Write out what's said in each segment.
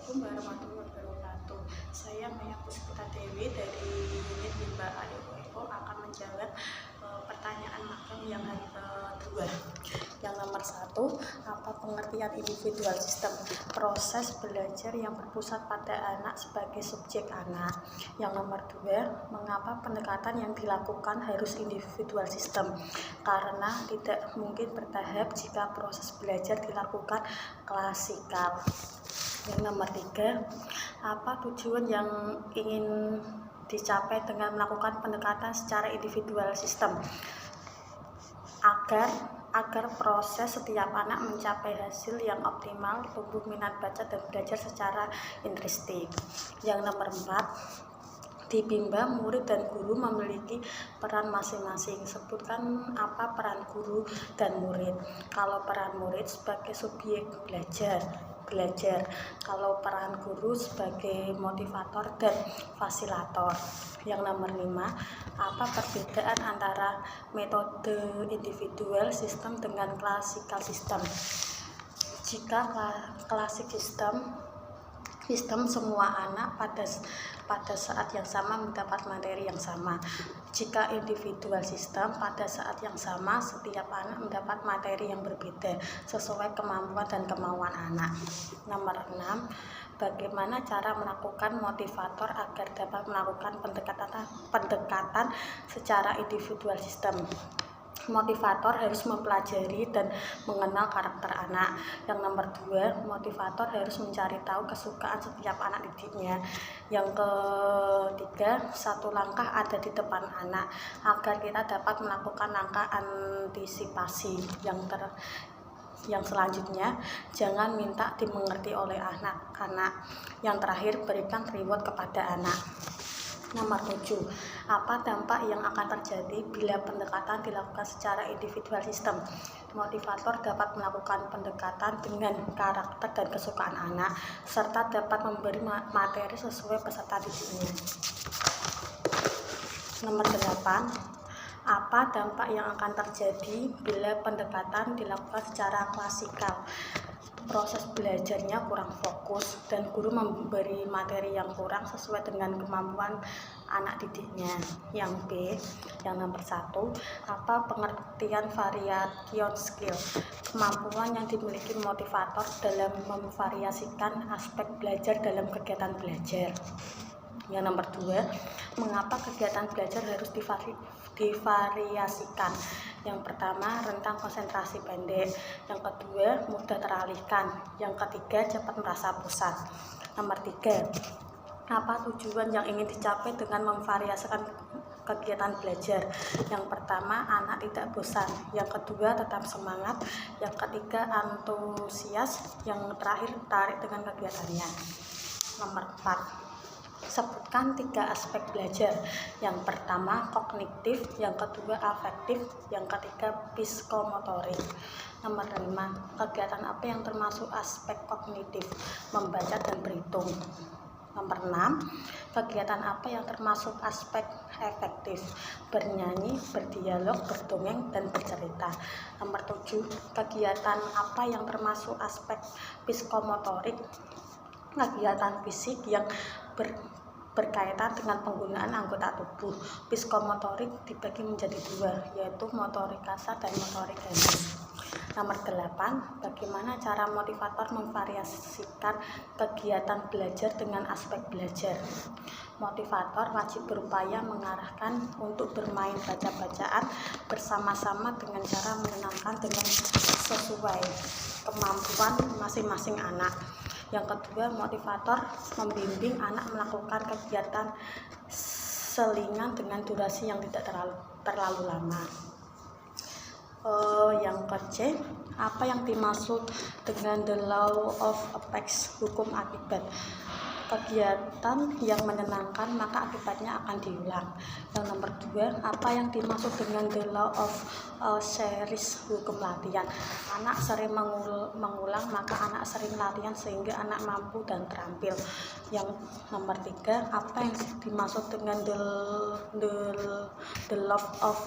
Assalamualaikum warahmatullahi wabarakatuh. Saya Maya Puspita Dewi dari unit Bimba AEO akan menjawab pertanyaan magang yang hari kedua. Yang nomor 1, apa pengertian individual system? Proses belajar yang berpusat pada anak sebagai subjek anak. Yang nomor 2, mengapa pendekatan yang dilakukan harus individual system? Karena tidak mungkin bertahap jika proses belajar dilakukan klasikal. Yang nomor 3, apa tujuan yang ingin dicapai dengan melakukan pendekatan secara individual sistem? Agar proses setiap anak mencapai hasil yang optimal, tumbuh minat baca dan belajar secara intrinsikik. Yang nomor 4, di Bimba, murid dan guru memiliki peran masing-masing. Sebutkan apa peran guru dan murid. Kalau peran murid sebagai subjek belajar. Kalau peran guru sebagai motivator dan fasilitator. Yang nomor 5, apa perbedaan antara metode individual system dengan classical system? Jika klasik sistem semua anak pada saat yang sama mendapat materi yang sama. Jika individual system, pada saat yang sama setiap anak mendapat materi yang berbeda sesuai kemampuan dan kemauan anak. Nomor 6, bagaimana cara melakukan motivator agar dapat melakukan pendekatan secara individual system? Motivator harus mempelajari dan mengenal karakter anak. Yang nomor 2, motivator harus mencari tahu kesukaan setiap anak didiknya. Yang ketiga, satu langkah ada di depan anak agar kita dapat melakukan langkah antisipasi. Yang selanjutnya, jangan minta dimengerti oleh anak-anak. Yang terakhir, berikan reward kepada anak. Nomor 7, apa dampak yang akan terjadi bila pendekatan dilakukan secara individual system? Motivator dapat melakukan pendekatan dengan karakter dan kesukaan anak, serta dapat memberi materi sesuai peserta didiknya. Nomor 8, apa dampak yang akan terjadi bila pendekatan dilakukan secara klasikal? Proses belajarnya kurang fokus dan guru memberi materi yang kurang sesuai dengan kemampuan anak didiknya. Yang B, yang nomor 1, apa pengertian variation skill? Kemampuan yang dimiliki motivator dalam memvariasikan aspek belajar dalam kegiatan belajar. Yang nomor 2, mengapa kegiatan belajar harus divariasikan? Yang pertama, rentang konsentrasi pendek. Yang kedua, mudah teralihkan. Yang ketiga, cepat merasa bosan. Nomor 3, apa tujuan yang ingin dicapai dengan memvariasikan kegiatan belajar? Yang pertama, anak tidak bosan. Yang kedua, tetap semangat. Yang ketiga, antusias. Yang terakhir, tertarik dengan kegiatannya. Nomor 4, sebutkan 3 aspek belajar. Yang pertama, kognitif. Yang kedua, afektif. Yang ketiga, psikomotorik. Nomor 5, kegiatan apa yang termasuk aspek kognitif? Membaca dan berhitung. Nomor 6, kegiatan apa yang termasuk aspek efektif? Bernyanyi, berdialog, berdongeng, dan bercerita. Nomor 7, kegiatan apa yang termasuk aspek psikomotorik? Kegiatan fisik yang berkaitan dengan penggunaan anggota tubuh. Psikomotorik dibagi menjadi 2, yaitu motorik kasar dan motorik halus. Nomor 8, bagaimana cara motivator memvariasikan kegiatan belajar dengan aspek belajar? Motivator wajib berupaya mengarahkan untuk bermain baca-bacaan bersama-sama dengan cara menyenangkan dengan sesuai kemampuan masing-masing anak. Yang kedua, motivator membimbing anak melakukan kegiatan selingan dengan durasi yang tidak terlalu lama. Yang ke-C, apa yang dimaksud dengan the law of effects, hukum akibat? kegiatan yang menyenangkan maka akibatnya akan diulang. Yang nomor 2, apa yang dimaksud dengan the law of series, hukum latihan? Anak sering mengulang maka anak sering latihan sehingga anak mampu dan terampil. Yang nomor 3, apa yang dimaksud dengan the law of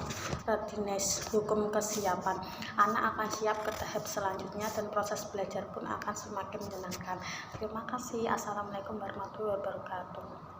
readiness, hukum kesiapan? Anak akan siap ke tahap selanjutnya dan proses belajar pun akan semakin menyenangkan. Terima kasih. Assalamualaikum warahmatullahi wabarakatuh.